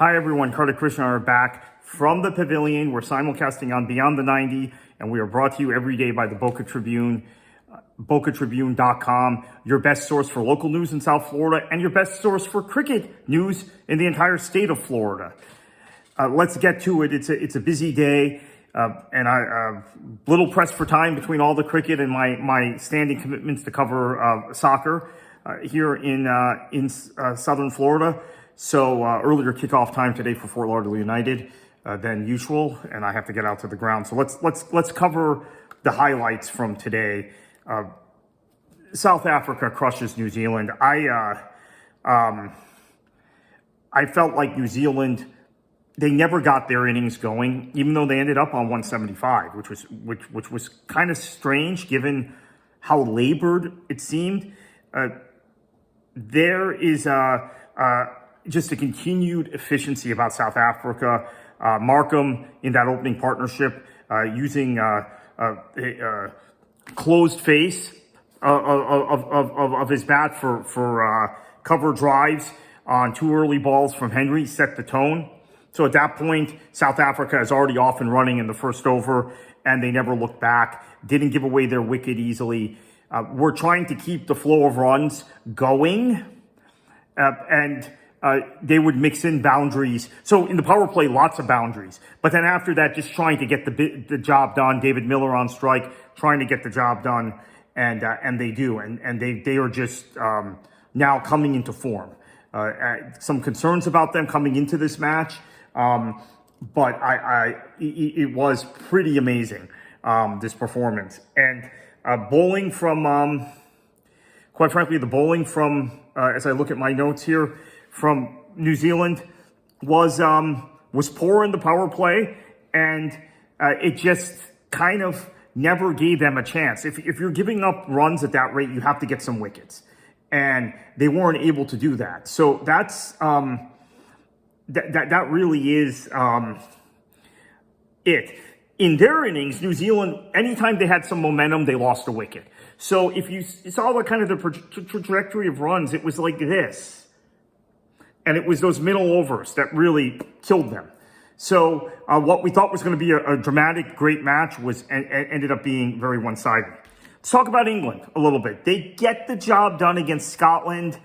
Hi everyone, Kartik Krishna are back from the Pavilion. We're simulcasting on Beyond the 90, and we are brought to you every day by the Boca Tribune, bocatribune.com, your best source for local news in South Florida and your best source for cricket news in the entire state of Florida. Let's get to it. It's a busy day, and I little pressed for time between all the cricket and my standing commitments to cover soccer here in Southern Florida. So earlier kickoff time today for Fort Lauderdale United than usual, and I have to get out to the ground. So let's cover the highlights from today. South Africa crushes New Zealand. I felt like New Zealand, they never got their innings going, even though they ended up on 175, which was kind of strange given how labored it seemed. There is just a continued efficiency about South Africa. Markham in that opening partnership using a closed face of his bat for cover drives on two early balls from Henry set the tone. So at that point, South Africa is already off and running in the first over, and they never looked back, didn't give away their wicket easily. We're trying to keep the flow of runs going, and they would mix in boundaries. So in the power play, lots of boundaries. But then after that, just trying to get the job done. David Miller on strike, trying to get the job done, and they do. And they are just now coming into form. Some concerns about them coming into this match, but it was pretty amazing, this performance. And bowling from, quite frankly, the bowling from, as I look at my notes here, from New Zealand was poor in the power play, and it just kind of never gave them a chance. If you're giving up runs at that rate, you have to get some wickets, and they weren't able to do that. So that's that really is it. In their innings, New Zealand, anytime they had some momentum, they lost a wicket. So if you saw the kind of the trajectory of runs, it was like this. And it was those middle overs that really killed them. So what we thought was going to be a dramatic, great match ended up being very one-sided. Let's talk about England a little bit. They get the job done against Scotland.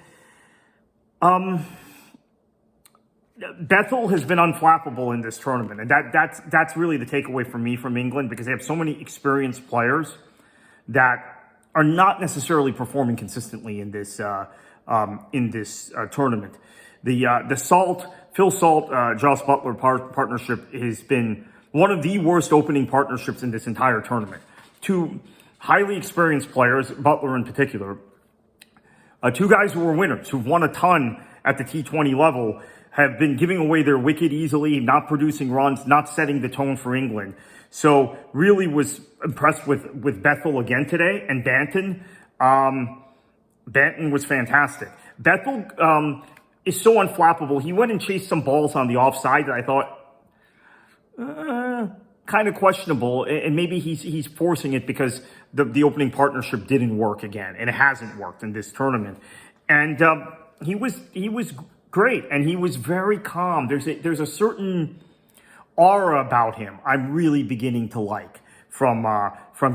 Bethel has been unflappable in this tournament, and that's really the takeaway for me from England, because they have so many experienced players that are not necessarily performing consistently in this tournament. The Phil Salt, Joss Butler partnership has been one of the worst opening partnerships in this entire tournament. Two highly experienced players, Butler in particular, two guys who were winners, who've won a ton at the T20 level, have been giving away their wicket easily, not producing runs, not setting the tone for England. So really was impressed with Bethel again today, and Banton. Banton was fantastic. Bethel is so unflappable. He went and chased some balls on the offside that I thought kind of questionable, and maybe he's forcing it because the opening partnership didn't work again, and it hasn't worked in this tournament. And he was great, and he was very calm. There's a certain aura about him I'm really beginning to like from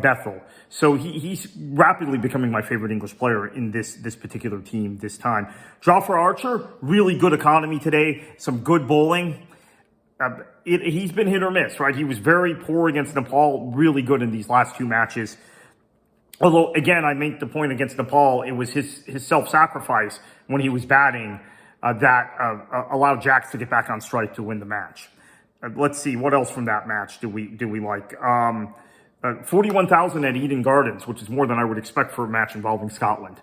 Bethel. So he's rapidly becoming my favorite English player in this particular team this time. Jofra Archer, really good economy today, some good bowling. He's been hit or miss, right? He was very poor against Nepal, really good in these last two matches. Although, again, I make the point against Nepal, it was his self-sacrifice when he was batting that allowed Jacks to get back on strike to win the match. Let's see, what else from that match do we like? 41,000 at Eden Gardens, which is more than I would expect for a match involving Scotland.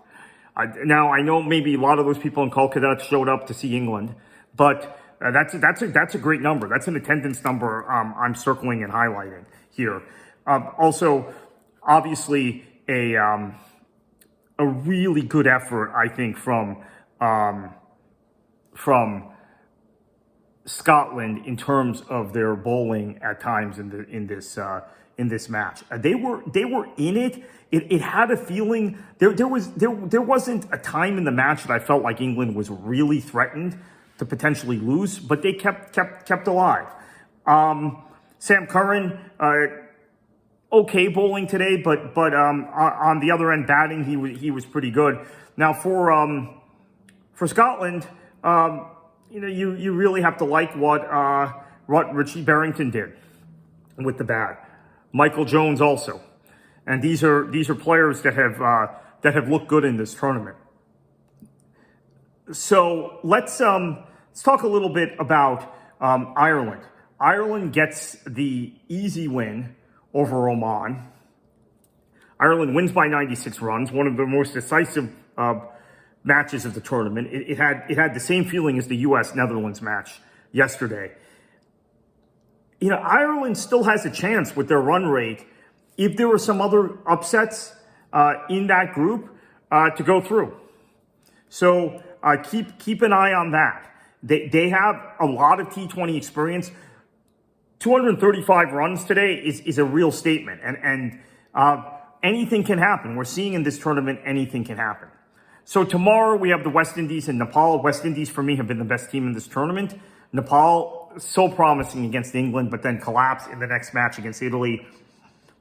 Now, I know maybe a lot of those people in Kolkata showed up to see England, but that's a great number. That's an attendance number I'm circling and highlighting here. Also, obviously, a really good effort, I think, from Scotland in terms of their bowling at times in this match. They were in it. It had a feeling there wasn't a time in the match that I felt like England was really threatened. to potentially lose, but they kept alive. Sam Curran, okay bowling today, but on the other end batting, he was pretty good. Now for Scotland, you really have to like what Richie Barrington did with the bat. Michael Jones also, and these are players that have looked good in this tournament. So let's talk a little bit about Ireland. Ireland gets the easy win over Oman. Ireland wins by 96 runs, one of the most decisive matches of the tournament. It had the same feeling as the US-Netherlands match yesterday. Ireland still has a chance with their run rate, if there were some other upsets in that group, to go through. So keep an eye on that. They have a lot of T20 experience. 235 runs today is a real statement, and anything can happen. We're seeing in this tournament, anything can happen. So tomorrow we have the West Indies and Nepal. West Indies, for me, have been the best team in this tournament. Nepal, so promising against England, but then collapsed in the next match against Italy.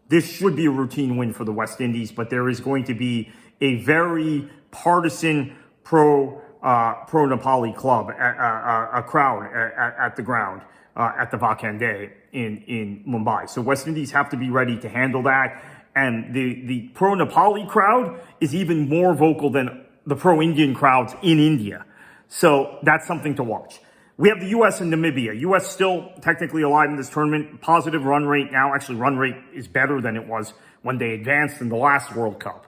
This should be a routine win for the West Indies, but there is going to be a very partisan pro-Nepali club, a crowd at the ground, at the Vakande in Mumbai. So West Indies have to be ready to handle that. And the pro-Nepali crowd is even more vocal than the pro-Indian crowds in India. So that's something to watch. We have the US and Namibia. US still technically alive in this tournament. Positive run rate now. Actually, run rate is better than it was when they advanced in the last World Cup.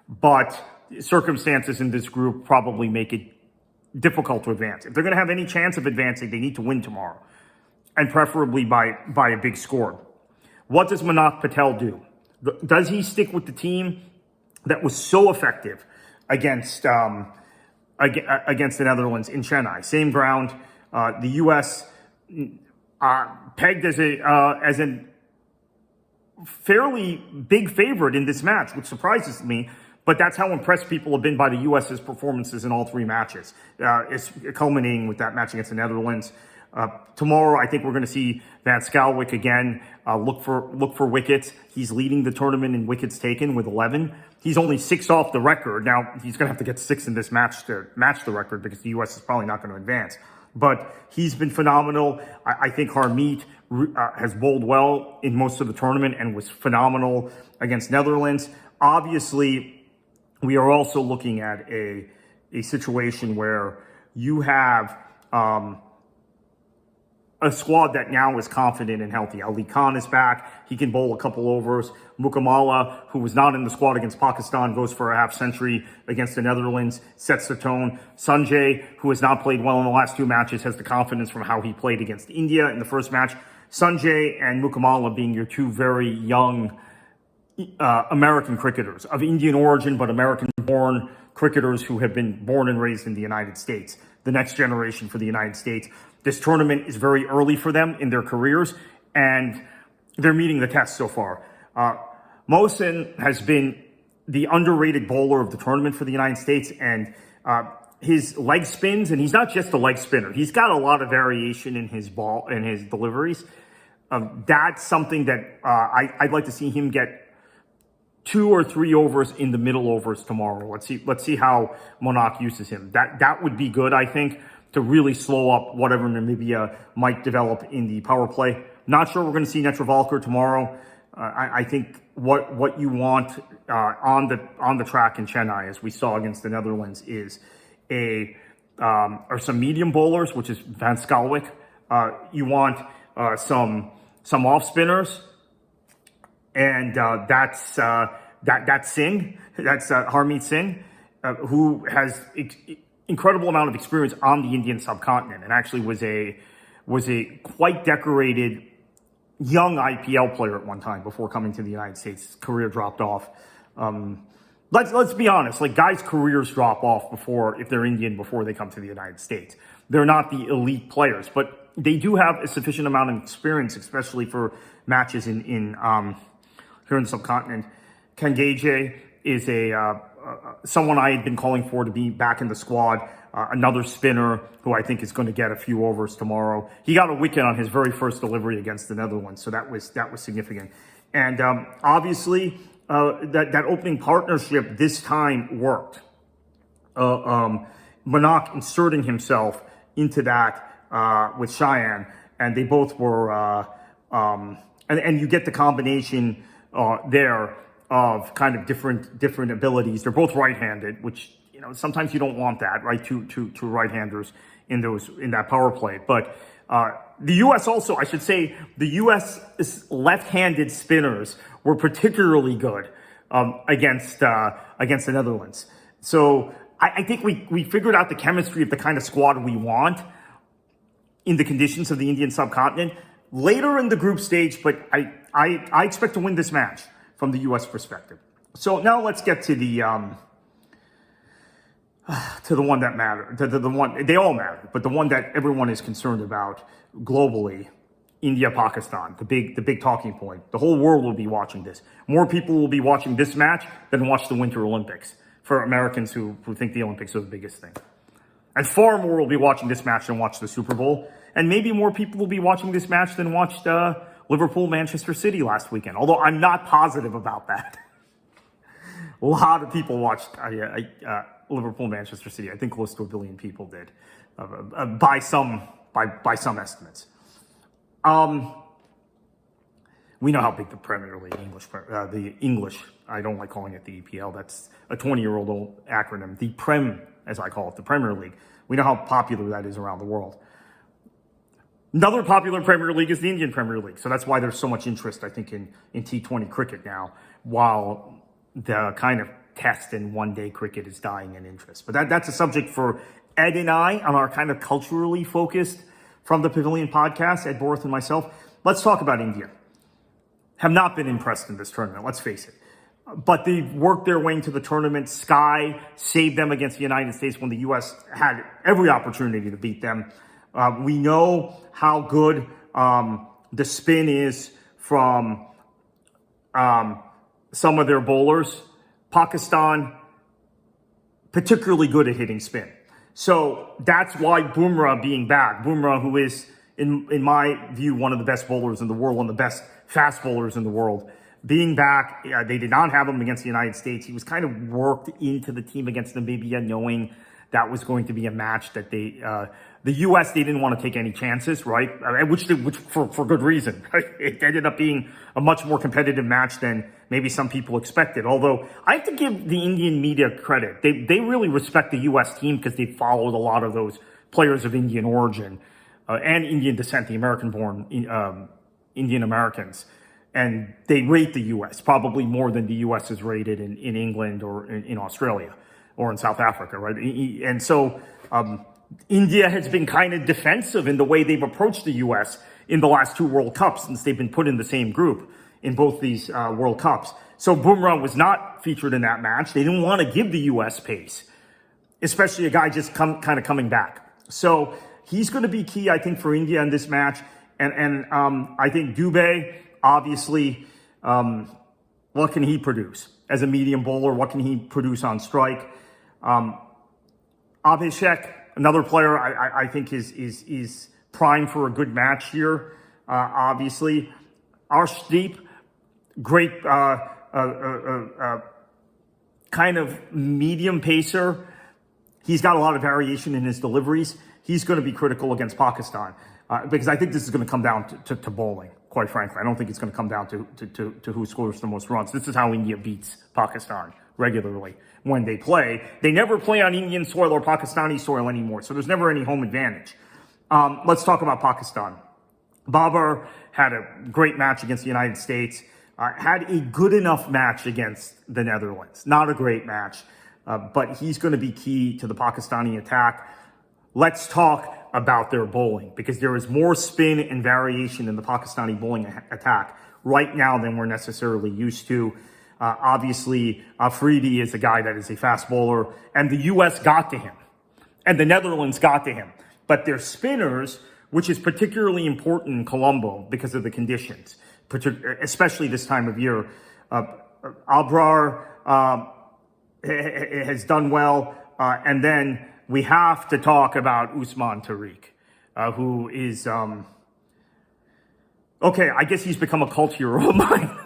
But circumstances in this group probably make it difficult to advance. If they're going to have any chance of advancing, they need to win tomorrow, and preferably by a big score. What does Manav Patel do? Does he stick with the team that was so effective against the Netherlands in Chennai? Same ground. The U.S. Pegged as a fairly big favorite in this match, which surprises me. But that's how impressed people have been by the U.S.'s performances in all three matches. It's culminating with that match against the Netherlands. Tomorrow, I think we're going to see Van Schalkwyk again. Look for wickets. He's leading the tournament in wickets taken with 11. He's only 6 off the record. Now, he's going to have to get 6 in this match to match the record because the U.S. is probably not going to advance. But he's been phenomenal. I think Harmeet has bowled well in most of the tournament and was phenomenal against Netherlands. Obviously, we are also looking at a situation where you have a squad that now is confident and healthy. Ali Khan is back. He can bowl a couple overs. Mukamala, who was not in the squad against Pakistan, goes for a half century against the Netherlands, sets the tone. Sanjay, who has not played well in the last 2 matches, has the confidence from how he played against India in the first match. Sanjay and Mukamala being your 2 very young American cricketers of Indian origin, but American-born cricketers who have been born and raised in the United States. The next generation for the United States. This tournament is very early for them in their careers, and they're meeting the test so far. Mohsin has been the underrated bowler of the tournament for the United States, and his leg spins, and he's not just a leg spinner. He's got a lot of variation in his ball and his deliveries. That's something that I'd like to see him get 2 or 3 overs in the middle overs tomorrow. Let's see how Monarch uses him. That would be good, I think, to really slow up whatever Namibia might develop in the power play. Not sure we're going to see Netravalkar tomorrow. I think what you want on the track in Chennai, as we saw against the Netherlands, is some medium bowlers, which is Van Schalkwyk. You want some off spinners, and that's Singh. That's Harmeet Singh, who has incredible amount of experience on the Indian subcontinent, and actually was a quite decorated young IPL player at one time before coming to the United States. His career dropped off. Let's be honest, like, guys' careers drop off if they're Indian before they come to the United States. They're not the elite players, but they do have a sufficient amount of experience, especially for matches in here in the subcontinent. Kangeje is someone I had been calling for to be back in the squad. another spinner who I think is going to get a few overs tomorrow. He got a wicket on his very first delivery against the Netherlands, so that was significant. And obviously, that opening partnership this time worked. Manak inserting himself into that with Cheyenne, and they both were, and you get the combination there of kind of different abilities. They're both right-handed, which, you know, sometimes you don't want that, right? Two right-handers in that power play. But the U.S. also, I should say, the U.S. left-handed spinners were particularly good against the Netherlands. So I think we figured out the chemistry of the kind of squad we want in the conditions of the Indian subcontinent later in the group stage. But I expect to win this match from the U.S. perspective. So now let's get to the one that matters. The one, they all matter, but the one that everyone is concerned about globally, India-Pakistan, the big talking point. The whole world will be watching this. More people will be watching this match than watch the Winter Olympics, for Americans who think the Olympics are the biggest thing. And far more will be watching this match than watch the Super Bowl. And maybe more people will be watching this match than watched Liverpool-Manchester City last weekend, although I'm not positive about that. A lot of people watched Liverpool-Manchester City. I think close to 1 billion people did, by some estimates. We know how big the Premier League, the English, I don't like calling it the EPL, that's a 20-year-old acronym, the Prem, as I call it, the Premier League. We know how popular that is around the world. Another popular Premier League is the Indian Premier League. So that's why there's so much interest, I think, in T20 cricket now, while the kind of test in one-day cricket is dying in interest. But that's a subject for Ed and I on our kind of culturally focused From the Pavilion podcast, Ed Borth and myself. Let's talk about India. Have not been impressed in this tournament, let's face it. But they've worked their way into the tournament. Sky saved them against the United States when the U.S. had every opportunity to beat them. We know how good the spin is from some of their bowlers. Pakistan, particularly good at hitting spin. So that's why Bumrah being back, Bumrah, who is, in my view, one of the best bowlers in the world, one of the best fast bowlers in the world, being back, they did not have him against the United States. He was kind of worked into the team against Namibia, knowing that was going to be a match that the U.S., they didn't want to take any chances, right? Which for good reason, right? It ended up being a much more competitive match than maybe some people expected. Although I have to give the Indian media credit. They really respect the U.S. team because they followed a lot of those players of Indian origin and Indian descent, the American-born Indian Americans. And they rate the U.S. probably more than the U.S. is rated in England or in Australia or in South Africa, right? And so India has been kind of defensive in the way they've approached the U.S. in the last two World Cups, since they've been put in the same group in both these World Cups. So Bumrah was not featured in that match. They didn't want to give the U.S. pace, especially a guy just kind of coming back. So he's going to be key, I think, for India in this match. And I think Dubé, obviously, what can he produce as a medium bowler? What can he produce on strike? Abhishek, another player I think is primed for a good match here. Obviously, Arshdeep, great kind of medium pacer. He's got a lot of variation in his deliveries. He's going to be critical against Pakistan because I think this is going to come down to bowling. Quite frankly, I don't think it's going to come down to who scores the most runs. This is how India beats Pakistan regularly when they play. They never play on Indian soil or Pakistani soil anymore, so there's never any home advantage. Let's talk about Pakistan. Babar had a great match against the United States, had a good enough match against the Netherlands. Not a great match, but he's going to be key to the Pakistani attack. Let's talk about their bowling, because there is more spin and variation in the Pakistani bowling attack right now than we're necessarily used to. Obviously, Afridi is a guy that is a fast bowler, and the U.S. got to him, and the Netherlands got to him. But their spinners, which is particularly important in Colombo because of the conditions, especially this time of year, Abrar has done well, and then we have to talk about Usman Tariq, who is, okay, I guess he's become a cult hero of mine.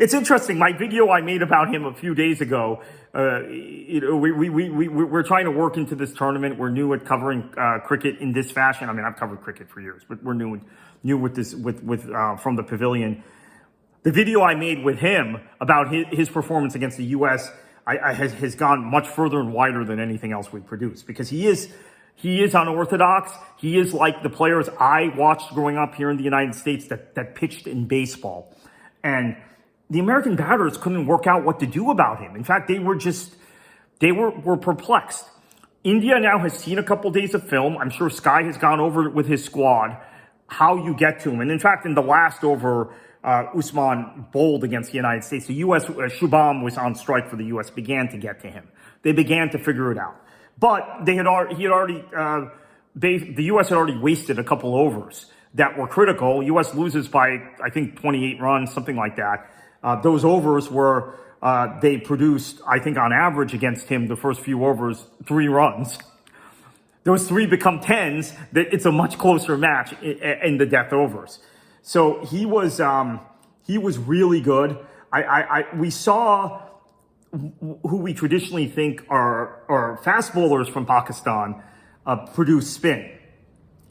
It's interesting. My video I made about him a few days ago, we're trying to work into this tournament. We're new at covering cricket in this fashion. I mean, I've covered cricket for years, but we're new with this, from the pavilion. The video I made with him about his performance against the U.S. has gone much further and wider than anything else we produced, because he is unorthodox. He is like the players I watched growing up here in the United States that pitched in baseball. And the American batters couldn't work out what to do about him. In fact, they were perplexed. India now has seen a couple days of film. I'm sure Sky has gone over it with his squad, how you get to him. And in fact, in the last over, Usman bowled against the United States. The U.S., Shubham was on strike for the U.S., began to get to him. They began to figure it out. But the U.S. had already wasted a couple overs that were critical. U.S. loses by, I think, 28 runs, something like that. Those overs were, they produced, I think on average against him, the first few overs, 3 runs. Those 3 become 10s. It's a much closer match in the death overs. So he was really good. We saw who we traditionally think are fast bowlers from Pakistan produce spin.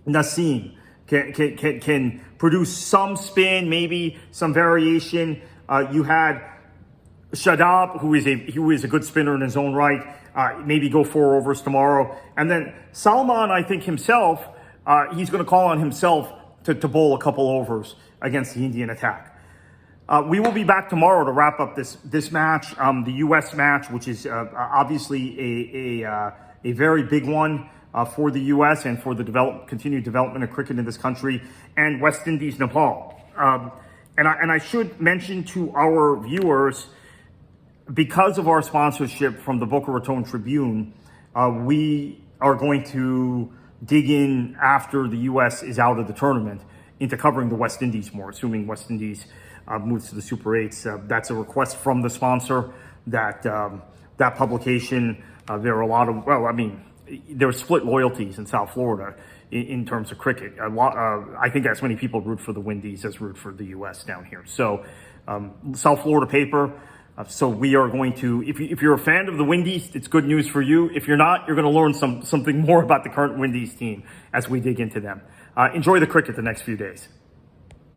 Naseem can produce some spin, maybe some variation. You had Shadab, who is a good spinner in his own right, maybe go 4 overs tomorrow. And then Salman, I think himself, he's going to call on himself to bowl a couple overs against the Indian attack. We will be back tomorrow to wrap up this match, the U.S. match, which is obviously a very big one for the U.S. and for the continued development of cricket in this country, and West Indies, Nepal. And I should mention to our viewers, because of our sponsorship from the Boca Raton Tribune, we are going to dig in after the U.S. is out of the tournament into covering the West Indies more, assuming West Indies moves to the Super 8s. That's a request from the sponsor, that publication. There are a lot of, there are split loyalties in South Florida in terms of cricket. I think as many people root for the Windies as root for the U.S. down here. So South Florida paper. So we are going to, if you're a fan of the Windies, it's good news for you. If you're not, you're going to learn something more about the current Windies team as we dig into them. Enjoy the cricket the next few days.